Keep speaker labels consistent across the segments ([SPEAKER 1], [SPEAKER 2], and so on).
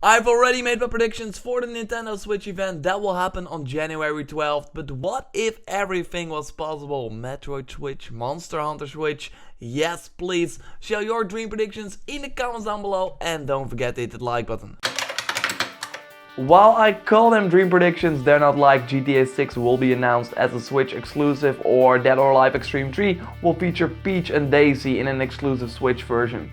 [SPEAKER 1] I've already made my predictions for the Nintendo Switch event that will happen on January 12th, but what if everything was possible? Metroid Switch, Monster Hunter Switch, yes please, show your dream predictions in the comments down below and don't forget to hit the like button. While I call them dream predictions, they're not like GTA 6 will be announced as a Switch exclusive or Dead or Alive Extreme 3 will feature Peach and Daisy in an exclusive Switch version.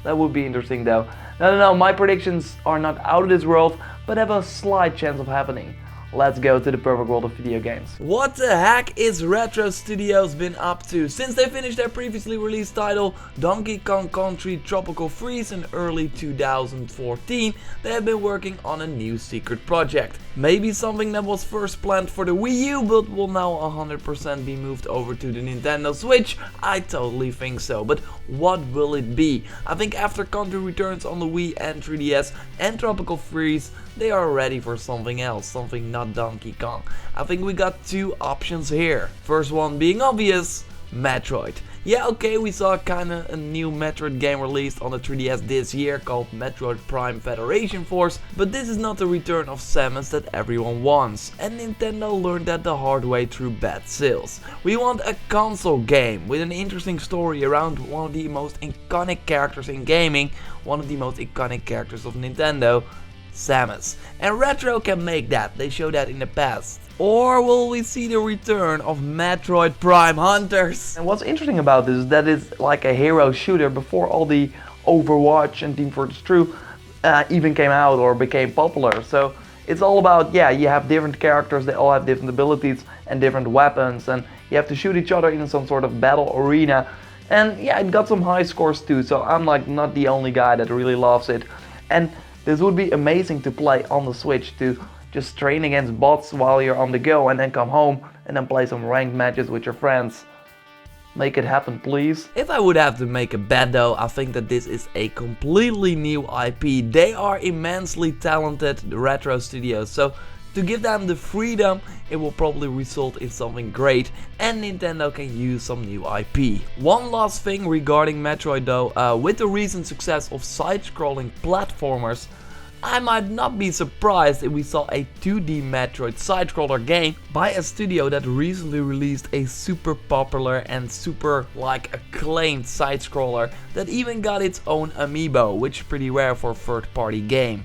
[SPEAKER 1] That would be interesting though. No, my predictions are not out of this world, but have a slight chance of happening. Let's go to the perfect world of video games. What the heck is Retro Studios been up to? Since they finished their previously released title, Donkey Kong Country Tropical Freeze in early 2014, they have been working on a new secret project. Maybe something that was first planned for the Wii U, but will now 100% be moved over to the Nintendo Switch? I totally think so, but what will it be? I think after Country returns on the Wii and 3DS and Tropical Freeze, they are ready for something else, something not Donkey Kong. I think we got two options here. First one being obvious, Metroid. Yeah, okay, we saw kinda a new Metroid game released on the 3DS this year called Metroid Prime Federation Force, but this is not the return of Samus that everyone wants, and Nintendo learned that the hard way through bad sales. We want a console game with an interesting story around one of the most iconic characters in gaming, one of the most iconic characters of Nintendo, Samus. And Retro can make that, they showed that in the past. Or will we see the return of Metroid Prime Hunters? And what's interesting about this is that it's like a hero shooter before all the Overwatch and Team Fortress 2 even came out or became popular. So it's all about, yeah, you have different characters, they all have different abilities and different weapons, and you have to shoot each other in some sort of battle arena. And yeah, it got some high scores too, so I'm like not the only guy that really loves it. And this would be amazing to play on the Switch, to just train against bots while you're on the go and then come home and then play some ranked matches with your friends. Make it happen, please. If I would have to make a bet though, I think that this is a completely new IP. They are immensely talented, the Retro Studios, so to give them the freedom, it will probably result in something great and Nintendo can use some new IP. One last thing regarding Metroid though, with the recent success of side-scrolling platformers, I might not be surprised if we saw a 2D Metroid side-scroller game by a studio that recently released a super popular and super acclaimed side-scroller that even got its own amiibo, which is pretty rare for a third-party game.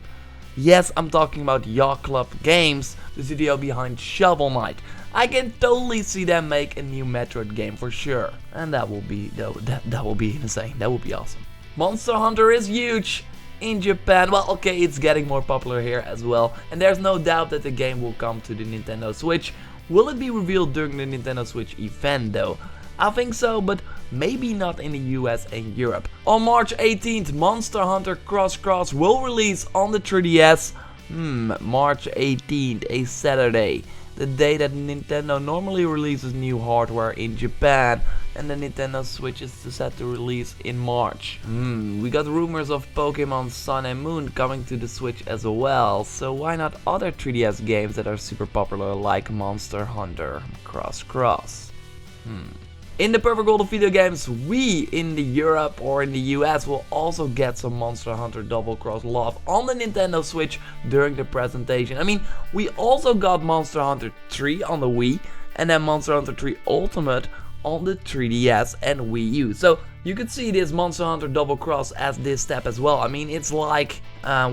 [SPEAKER 1] Yes, I'm talking about Yacht Club Games, the studio behind Shovel Knight. I can totally see them make a new Metroid game for sure. And that will be, that will be insane, that would be awesome. Monster Hunter is huge in Japan. Well, okay, it's getting more popular here as well. And there's no doubt that the game will come to the Nintendo Switch. Will it be revealed during the Nintendo Switch event though? I think so, but maybe not in the US and Europe. On March 18th, Monster Hunter Cross will release on the 3DS. March 18th, a Saturday. The day that Nintendo normally releases new hardware in Japan. And the Nintendo Switch is set to release in March. We got rumors of Pokémon Sun and Moon coming to the Switch as well. So why not other 3DS games that are super popular like Monster Hunter Cross? In the perfect world of video games, we in the Europe or in the US will also get some Monster Hunter Double Cross Love on the Nintendo Switch during the presentation. I mean, we also got Monster Hunter 3 on the Wii and then Monster Hunter 3 Ultimate on the 3DS and Wii U. So you could see this Monster Hunter Double Cross as this step as well. I mean, it's like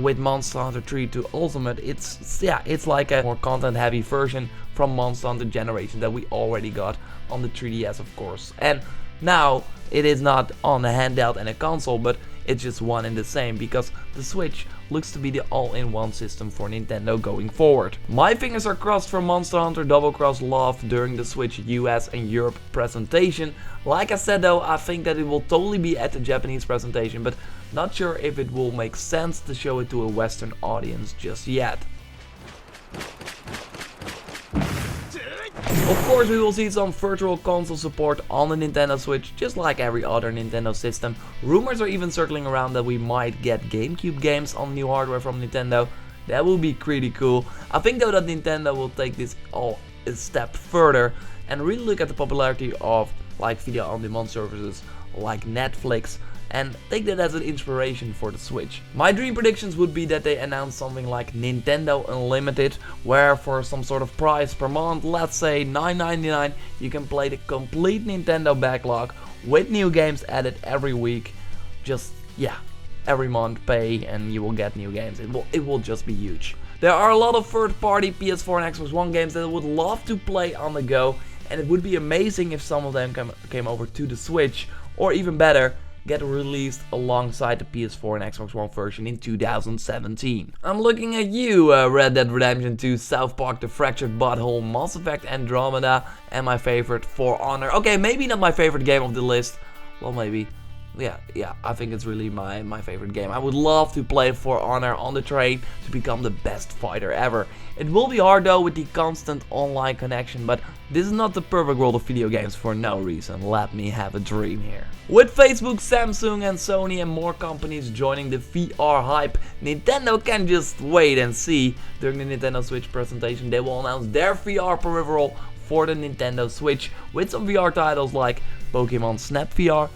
[SPEAKER 1] with Monster Hunter 3 to Ultimate, it's like a more content heavy version from Monster Hunter Generation that we already got on the 3DS of course. And now it is not on a handheld and a console, but it's just one and the same because the Switch looks to be the all-in-one system for Nintendo going forward. My fingers are crossed for Monster Hunter Double Cross Love during the Switch US and Europe presentation. Like I said though, I think that it will totally be at the Japanese presentation, but not sure if it will make sense to show it to a Western audience just yet. Of course we will see some virtual console support on the Nintendo Switch, just like every other Nintendo system. Rumors are even circling around that we might get GameCube games on new hardware from Nintendo. That would be pretty cool. I think though that Nintendo will take this all a step further and really look at the popularity of like video on demand services like Netflix and take that as an inspiration for the Switch. My dream predictions would be that they announce something like Nintendo Unlimited, where for some sort of price per month, let's say $9.99, you can play the complete Nintendo backlog with new games added every week. Just, yeah, every month pay and you will get new games. It will just be huge. There are a lot of third-party PS4 and Xbox One games that I would love to play on the go, and it would be amazing if some of them came over to the Switch, or even better, get released alongside the PS4 and Xbox One version in 2017. I'm looking at you, Red Dead Redemption 2, South Park, The Fractured Butthole, Mass Effect Andromeda, and my favorite, For Honor. Okay, maybe not my favorite game of the list. Well, maybe. Yeah, I think it's really my favorite game. I would love to play For Honor on the train to become the best fighter ever. It will be hard though with the constant online connection, but this is not the perfect world of video games for no reason. Let me have a dream here. With Facebook, Samsung and Sony and more companies joining the VR hype, Nintendo can just wait and see. During the Nintendo Switch presentation, they will announce their VR peripheral for the Nintendo Switch with some VR titles like Pokémon Snap VR,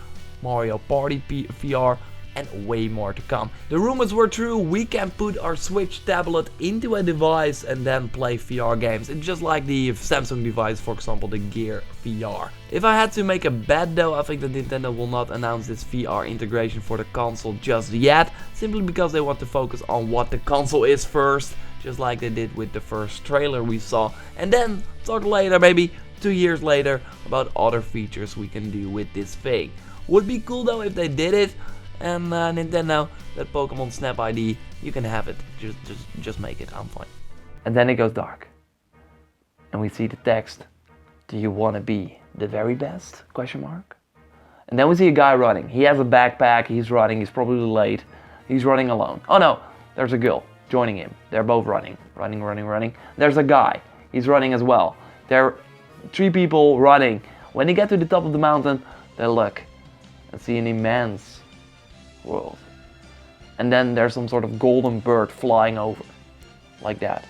[SPEAKER 1] Mario Party VR, and way more to come. The rumors were true, we can put our Switch tablet into a device and then play VR games. It's just like the Samsung device, for example, the Gear VR. If I had to make a bet though, I think that Nintendo will not announce this VR integration for the console just yet, simply because they want to focus on what the console is first, just like they did with the first trailer we saw, and then talk later, maybe 2 years later, about other features we can do with this thing. Would be cool though if they did it, and Nintendo, that Pokemon Snap ID, you can have it, just make it, I'm fine. And then it goes dark, and we see the text, do you wanna be the very best, question mark? And then we see a guy running, he has a backpack, he's running, he's probably late, he's running alone. Oh no, there's a girl joining him, they're both running. There's a guy, he's running as well. There are 3 people running. When they get to the top of the mountain, they look and see an immense world. And then there's some sort of golden bird flying over, like that.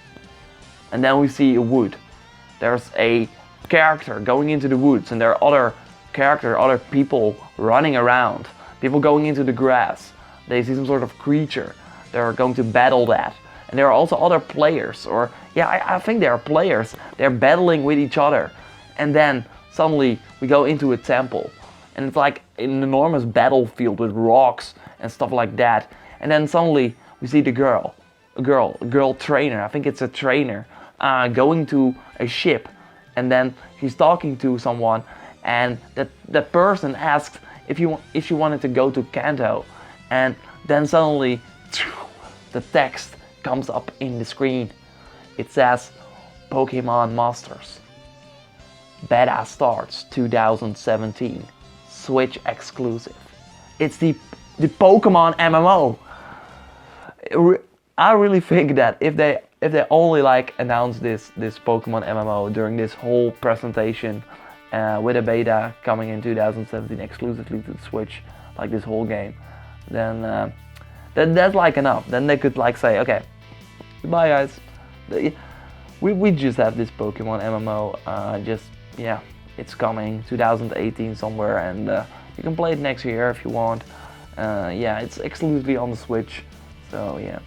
[SPEAKER 1] And then we see a wood. There's a character going into the woods, and there are other people running around. People going into the grass. They see some sort of creature. They're going to battle that. And there are also other players, or yeah, I think they are players. They're battling with each other. And then suddenly we go into a temple. And it's like an enormous battlefield with rocks and stuff like that. And then suddenly we see the girl, a girl trainer, I think it's a trainer, going to a ship. And then she's talking to someone, and that person asked if she wanted to go to Kanto. And then suddenly the text comes up in the screen. It says Pokemon Masters. Beta starts 2017. Switch exclusive. It's the Pokémon MMO. I really think that if they only like announce this Pokémon MMO during this whole presentation, with a beta coming in 2017 exclusively to the Switch, like this whole game, then that's like enough. Then they could like say, okay, goodbye guys. We just have this Pokemon MMO. Yeah. It's coming 2018 somewhere, and you can play it next year if you want. Yeah, it's exclusively on the Switch, so yeah.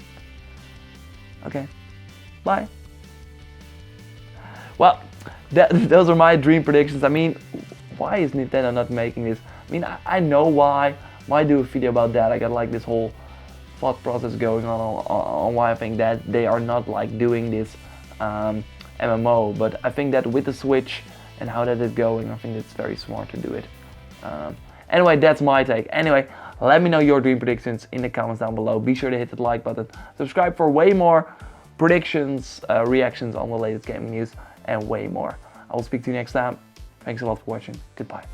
[SPEAKER 1] Okay, bye. Well, those are my dream predictions. I mean, why is Nintendo not making this? I mean, I know why. Might do a video about that. I got like this whole thought process going on why I think that they are not like doing this MMO, but I think that with the Switch and how that is going, I think it's very smart to do it. Anyway, that's my take. Anyway, let me know your dream predictions in the comments down below. Be sure to hit the like button. Subscribe for way more predictions, reactions on the latest gaming news, and way more. I will speak to you next time. Thanks a lot for watching. Goodbye.